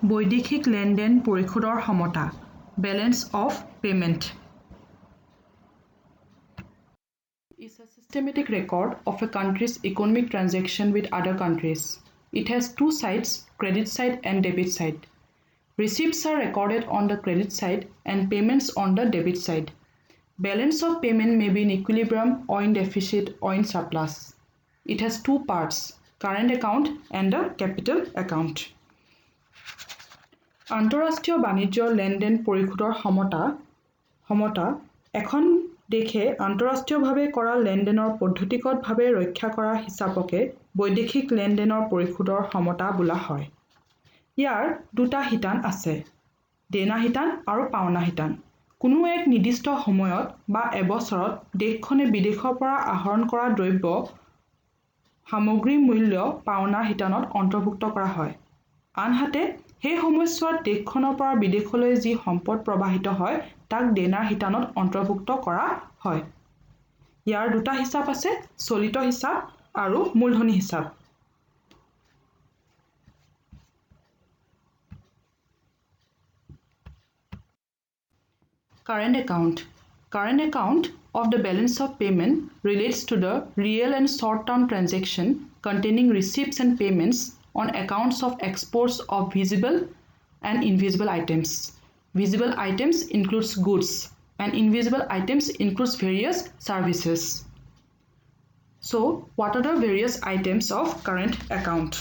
বৈদেশিক লেনদেন পৰিশোধৰ ক্ষমতা balance of payment is a systematic record of a country's economic transaction with other countries. It has two sides, credit side and debit side. Receipts are recorded on the credit side and payments on the debit side. Balance of payment may be in equilibrium or in deficit or in surplus. It has two parts, current account and the capital account. আন্তঃৰাষ্ট্ৰীয় বাণিজ্য লেনদেন পৰিশোধৰ ক্ষমতা এখন দেশে আন্তঃৰাষ্ট্ৰীয়ভাৱে কৰা লেনদেনৰ পদ্ধতিগতভাৱে ৰক্ষা কৰা হিচাপকে বৈদেশিক লেনদেনৰ পৰিশোধৰ ক্ষমতা বোলা হয়। ইয়াৰ দুটা শিতান আছে, দেনা শিতান আৰু পাওনা শিতান। কোনো এক নিৰ্দিষ্ট সময়ত বা এবছৰত দেশখনে বিদেশৰ পৰা আহৰণ কৰা দ্ৰব্য সামগ্ৰীৰ মূল্য পাওনা শিতানত অন্তৰ্ভুক্ত কৰা হয়। আনহাতে সেই সময়ছোৱাত দেশখনৰ পৰা বিদেশলৈ যি সম্পদ প্ৰবাহিত হয় তাক দেনাৰ শিতানত অন্তৰ্ভুক্ত কৰা হয়। ইয়াৰ দুটা হিচাপ আছে, চলিত হিচাপ আৰু মূলধনী হিচাপ। Current account of the balance of payment relates to the real and short-term transaction containing receipts and payments on accounts of exports of visible and invisible items. Visible items includes goods and invisible items includes various services. So, what are the various items of current account?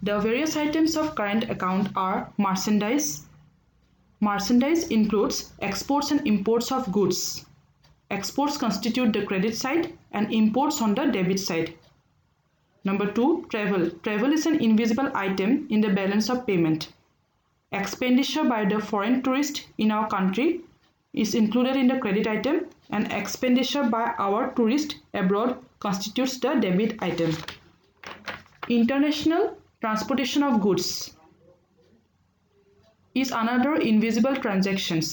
The various items of current account are merchandise. Merchandise includes exports and imports of goods. Exports constitute the credit side and imports on the debit side. Number 2, travel. Travel is an invisible item in the balance of payment. Expenditure by the foreign tourist in our country is included in the credit item, and expenditure by our tourist abroad constitutes the debit item. International transportation of goods is another invisible transactions.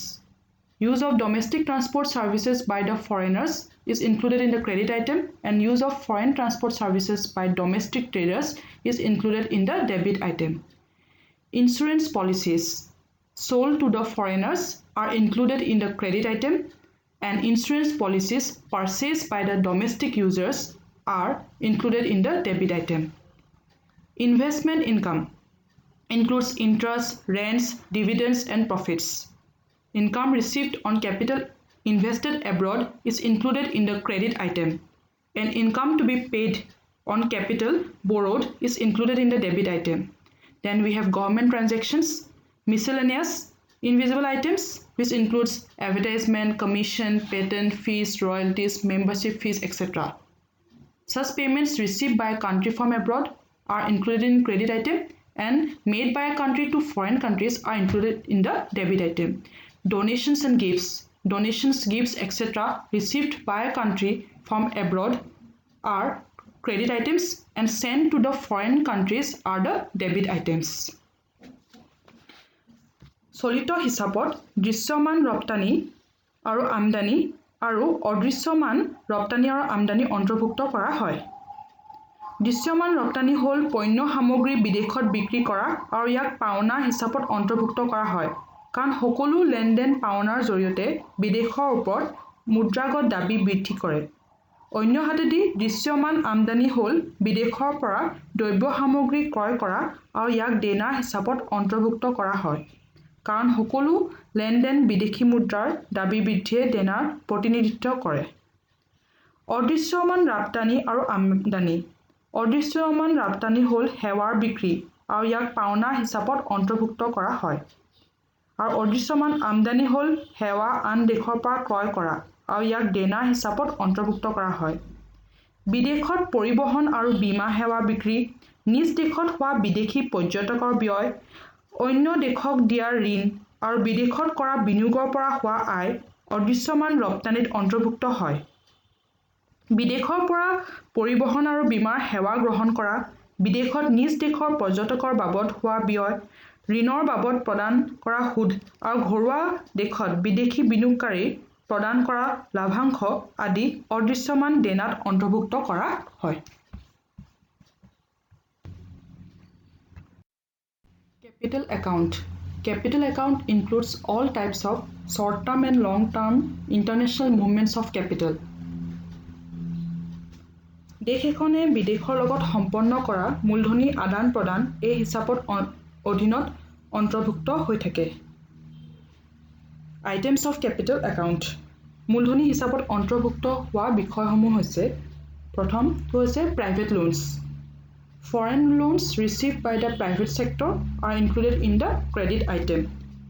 Use of domestic transport services by the foreigners is included in the credit item, and use of foreign transport services by domestic traders is included in the debit item. Insurance policies sold to the foreigners are included in the credit item, and insurance policies purchased by the domestic users are included in the debit item. Investment income includes interest, rents, dividends, and profits. Income received on capital invested abroad is included in the credit item, and income to be paid on capital borrowed is included in the debit item. Then we have government transactions, miscellaneous invisible items, which includes advertisement, commission, patent fees, royalties, membership fees, etc. Such payments received by a country from abroad are included in credit item, and made by a country to foreign countries are included in the debit item. Donations and gifts, gifts, etc. received by a country from abroad are credit items, and sent to the foreign countries are the debit items. চলিত হিচাপত দৃশ্যমান ৰপ্তানি আৰু আমদানি আৰু অদৃশ্যমান ৰপ্তানি আৰু আমদানি অন্তৰ্ভুক্ত কৰা হয়। দৃশ্যমান ৰপ্তানি হ'ল পণ্য সামগ্ৰী বিদেশত বিক্ৰী কৰা আৰু ইয়াক পাওনা হিচাপত অন্তৰ্ভুক্ত কৰা হয়, কাৰণ সকলো লেনদেন পাওনাৰ জৰিয়তে বিদেশৰ ওপৰত মুদ্ৰাগত দাবী বৃদ্ধি কৰে। অন্যহাতেদি দৃশ্যমান আমদানি হ'ল বিদেশৰ পৰা দ্ৰব্য সামগ্ৰী ক্ৰয় কৰা আৰু ইয়াক দেনাৰ হিচাপত অন্তৰ্ভুক্ত কৰা হয়, কাৰণ সকলো লেনদেন বিদেশী মুদ্ৰাৰ দাবী বৃদ্ধিয়ে দেনাৰ প্ৰতিনিধিত্ব কৰে। অদৃশ্যমান ৰপ্তানি আৰু আমদানি। অদৃশ্যমান ৰপ্তানি হ'ল সেৱাৰ বিক্ৰী আৰু ইয়াক পাওনা হিচাপত অন্তৰ্ভুক্ত কৰা হয়, আৰু অদৃশ্যমান আমদানি হ'ল সেৱা আন দেশৰ পৰা ক্ৰয় কৰা আৰু ইয়াক দেনাৰ হিচাপত অন্তৰ্ভুক্ত কৰা হয়। বিদেশত পৰিবহণ আৰু বীমা সেৱা বিক্ৰী, নিজ দেশত হোৱা বিদেশী পৰ্যটকৰ ব্যয়, অন্য দেশক দিয়া ঋণ আৰু বিদেশত কৰা বিনিয়োগৰ পৰা হোৱা আয় অদৃশ্যমান ৰপ্তানিত অন্তৰ্ভুক্ত হয়। বিদেশৰ পৰা পৰিবহণ আৰু বীমাৰ সেৱা গ্ৰহণ কৰা, বিদেশত নিজ দেশৰ পৰ্যটকৰ বাবদ হোৱা ব্যয়, ঋণৰ বাবদ প্ৰদান কৰা সুদ আৰু ঘৰুৱা দেশত বিদেশী বিনিয়োগকাৰী প্ৰদান কৰা লাভাংশ আদি অদৃশ্যমান দেনাত অন্তৰ্ভুক্ত কৰা হয়। Capital account. Capital account includes all types of short-term and long-term international movements of capital. দেশ এখনে বিদেশৰ লগত সম্পন্ন কৰা মূলধনী আদান প্ৰদান এই হিচাপত অধীনত অন্তৰ্ভুক্ত হৈ থাকে। Items of capital account. মূলধনী হিচাপত অন্তৰ্ভুক্ত হোৱা বিষয়সমূহ হৈছে প্ৰথম হৈছে private loans. Foreign loans received by the private sector are included in the credit item.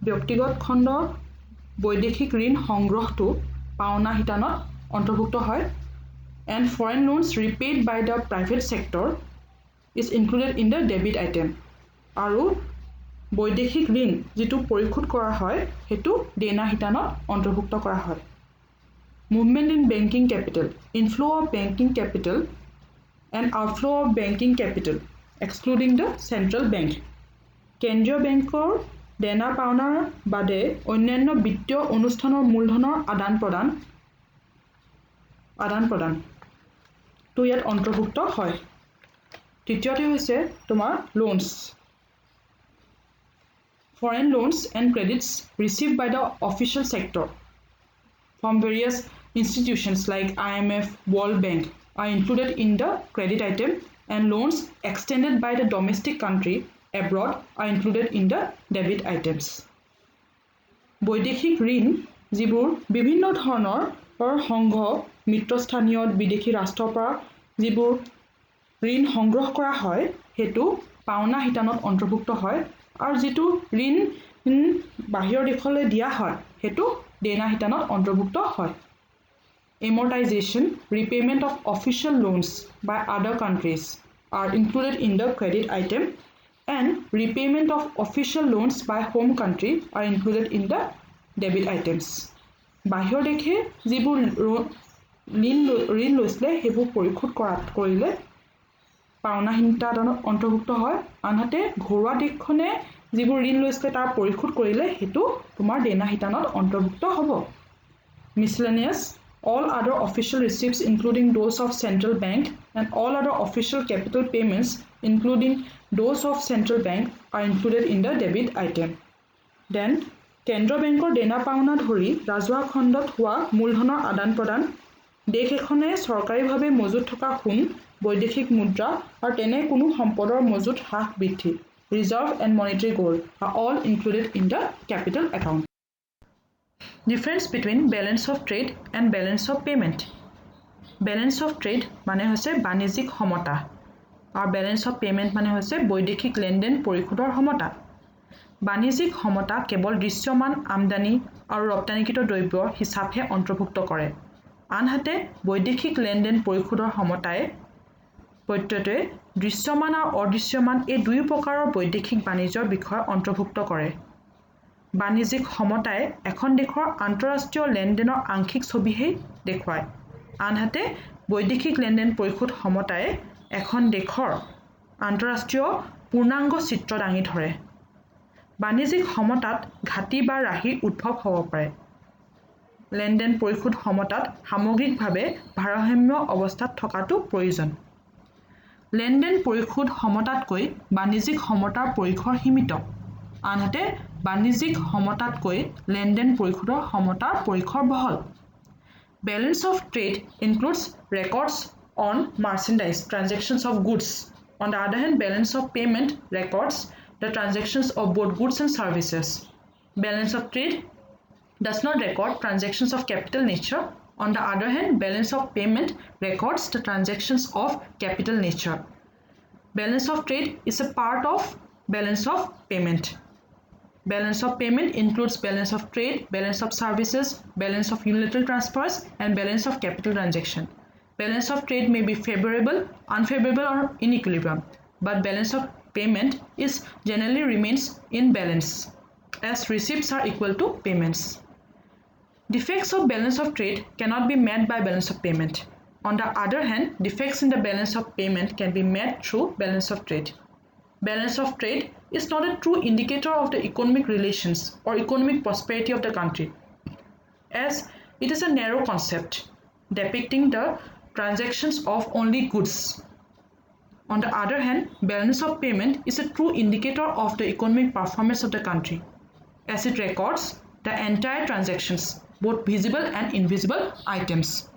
ব্যক্তিগত খণ্ডৰ বৈদেশিক ঋণ সংগ্ৰহটো পাওনা হিতানত অন্তৰ্ভুক্ত হয় and foreign loans repaid by the private sector is included in the debit item. আৰু বৈদেশিক ঋণ যেটো পৰিশোধ কৰা হয় হেতু দেনা হিতানত অন্তৰ্ভুক্ত কৰা হয়। Movement in banking capital. Inflow of banking capital and outflow of banking capital excluding the central bank. কেন্দ্ৰীয় বেংকৰ দেনা পাওনাৰ বাদে অন্যান্য বিত্তীয় অনুষ্ঠানৰ মূলধনৰ আদান প্ৰদান তো ইয়াত অন্তৰ্ভুক্ত হয়। তৃতীয়তে হৈছে তোমাৰ loans. Foreign loans and credits received by the official sector from various institutions like IMF, World Bank are included in the credit item and loans extended by the domestic country abroad are included in the debit items. বৈদেশিক ঋণ যিবোৰ বিভিন্ন ধৰণৰ সংঘ মিত্ৰস্থানীয় বিদেশী ৰাষ্ট্ৰৰ পৰা যিবোৰ ঋণ সংগ্ৰহ কৰা হয় হেতু পাওনা হিতানত অন্তৰ্ভুক্ত হয় আৰু যেটো ঋণ বাহিৰৰ দেশলৈ দিয়া হয় হেতু দেনা হিতানত অন্তৰ্ভুক্ত হয়। Amortization, repayment of official loans by other countries are included in the credit item and repayment of official loans by home country are included in the debit items. বাহিৰৰ দেশে যিবোৰ ঋণ লৈছিলে হেবোৰ পৰিশোধ কৰিলে পাওনা হিতানত অন্তৰ্ভুক্ত হয় আনহাতে ঘৰুৱা দেশখনে যিবোৰ ঋণ লৈছিলে তাৰ পৰিশোধ কৰিলে হেতু তোমাৰ দেনা হিতানত অন্তৰ্ভুক্ত হ'ব। Miscellaneous. All other official receipts including those of central bank and all other official capital payments including those of central bank are included in the debit item. Then কেন্দ্ৰ বেংকৰ দেনা পাওনা ধৰি ৰাজহুৱা খণ্ডত হোৱা মূলধনৰ আদান প্ৰদান দেশ এখনে চৰকাৰীভাৱে মজুত থকা সোণ বৈদেশিক মুদ্ৰা আৰু তেনে কোনো সম্পদৰ মজুত হ্ৰাস বৃদ্ধি reserve and monetary gold are all included in the capital account. Difference between balance of trade and balance of payment. Balance of trade মানে হৈছে বাণিজ্যিক সমতা আৰু balance of payment মানে হৈছে বৈদেশিক লেনদেন পৰিশোধৰ সমতা। বাণিজ্যিক সমতা কেৱল দৃশ্যমান আমদানি আৰু ৰপ্তানিকৃত দ্ৰব্যৰ হিচাপহে অন্তৰ্ভুক্ত কৰে আনহাতে বৈদেশিক লেনদেন পৰিশোধৰ সমতাই প্ৰত্যেকতে দৃশ্যমান আৰু অদৃশ্যমান এই দুই প্ৰকাৰৰ বৈদেশিক বাণিজ্যৰ বিষয় অন্তৰ্ভুক্ত কৰে। বাণিজ্যিক সমতাই এখন দেশৰ আন্তঃৰাষ্ট্ৰীয় লেনদেনৰ আংশিক ছবিহে দেখুৱায় আনহাতে বৈদেশিক লেনদেন পৰিশোধ সমতাই এখন দেশৰ আন্তঃৰাষ্ট্ৰীয় পূৰ্ণাংগ চিত্ৰ দাঙি ধৰে। বাণিজ্যিক সমতাত ঘাটি বা ৰাহিৰ উদ্ভৱ হ'ব পাৰে। লেনদেন পৰিশোধ সমতাত সামগ্ৰিকভাৱে ভাৰসাম্য অৱস্থাত থকাটো প্ৰয়োজন। লেনদেন পৰিশোধ সমতাতকৈ বাণিজ্যিক সমতাৰ পৰিসৰ সীমিত আনহাতে বাণিজ্যিক সমতাতকৈ লেনদেন পৰিশোধৰ সমতাৰ পৰিসৰ বহল। Balance of trade includes records on merchandise transactions of goods. On the other hand, balance of payment records the transactions of both goods and services. Balance of trade does not record transactions of capital nature. On the other hand, balance of payment records the transactions of capital nature. Balance of trade is a part of balance of payment. Balance of payment includes balance of trade, balance of services, balance of unilateral transfers, and balance of capital transaction. Balance of trade may be favorable, unfavorable, or in equilibrium, but balance of payment is generally remains in balance as receipts are equal to payments. Defects of balance of trade cannot be met by balance of payment. On the other hand, defects in the balance of payment can be met through balance of trade. Balance of trade is not a true indicator of the economic relations or economic prosperity of the country, as it is a narrow concept depicting the transactions of only goods. On the other hand, balance of payment is a true indicator of the economic performance of the country, as it records the entire transactions, both visible and invisible items.